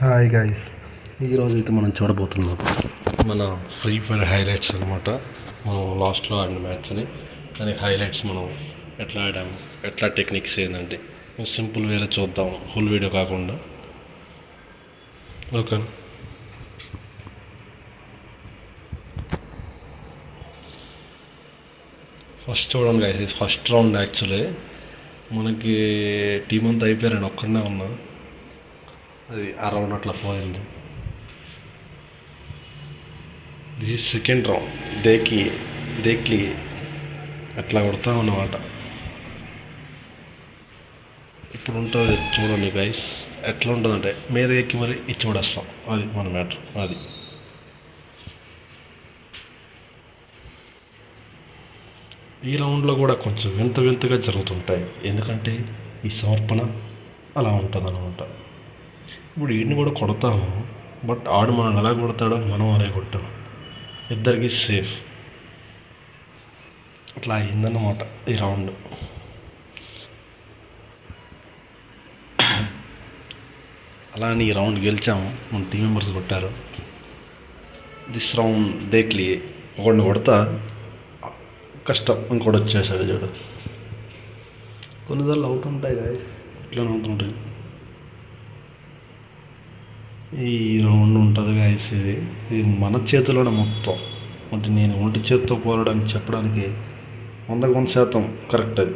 Hi guys, ఈరోజు అయితే మనం చూడబోతున్నాం మన ఫ్రీ ఫైర్ హైలైట్స్ అనమాట. మనం లాస్ట్లో ఆడిన మ్యాచ్ని దానికి హైలైట్స్ మనం ఎట్లా ఆడాము, ఎట్లా టెక్నిక్స్ ఏంటంటే సింపుల్ వేరే చూద్దాం, ఫుల్ వీడియో కాకుండా. ఓకే, ఫస్ట్ చూడండి గైస్, ఇది ఫస్ట్ రౌండ్. యాక్చువల్లీ మనకి టీం అంతా అయిపోయారని ఒక్కడనే ఉన్నా, అది ఆ రౌండ్ అట్లా పోయింది. This is second round. దేక్లీ అట్లా కొడతా ఉన్నమాట. ఇప్పుడు ఉంటుంది చూడండి గైస్, ఎట్లా ఉంటుందంటే మీద ఎక్కి మరి ఇచ్చి పడేస్తాం. అది మన మ్యాటర్. అది ఈ రౌండ్లో కూడా కొంచెం వింతగా జరుగుతుంటాయి, ఎందుకంటే ఈ సమర్పణ అలా ఉంటుంది అనమాట. ఇప్పుడు వీడిని కూడా కొడతాము, బట్ ఆడు మనం ఎలా కొడతాడో మనం అలా కొట్టాం, ఇద్దరికి సేఫ్. అట్లా అయిందన్నమాట ఈ రౌండ్. అలా అని ఈ రౌండ్ గెలిచాము, మన టీం మెంబర్స్ కొట్టారు. దిస్ రౌండ్ దేక్లీ ఒకడిని కొడతా కష్టం, ఇంకోటి వచ్చేసాడు చూడు. కొన్నిసార్లు అవుతుంటాయి గాయస్, ఇట్లా అవుతుంటాయి. ఈ రౌండ్ ఉంటుంది గాయస్, ఇది మన చేతిలోనే మొత్తం. అంటే నేను ఒంటి చేతితో పోరాడని చెప్పడానికి 100% కరెక్ట్. అది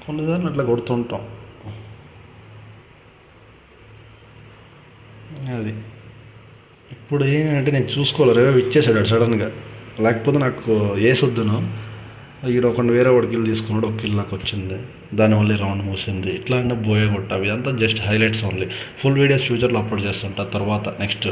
కొన్నిసార్లు అట్లా కొడుతుంటాం. అది ఇప్పుడు ఏంటంటే నేను చూసుకోవాలి, రేవే ఇచ్చేసాడు సడన్గా, లేకపోతే నాకు వేసొద్దును. ఈడ ఒక వేరే వాడు కిల్ తీసుకున్నాడు, ఒక కిల్ నాకు వచ్చింది, దానివల్ల ఈ రౌండ్ మూసింది. ఇట్లా అంటే బోయే కొట్టావి. ఇదంతా just highlights only. Full videos ఫ్యూచర్లో అప్లోడ్ చేస్తుంటా తర్వాత నెక్స్ట్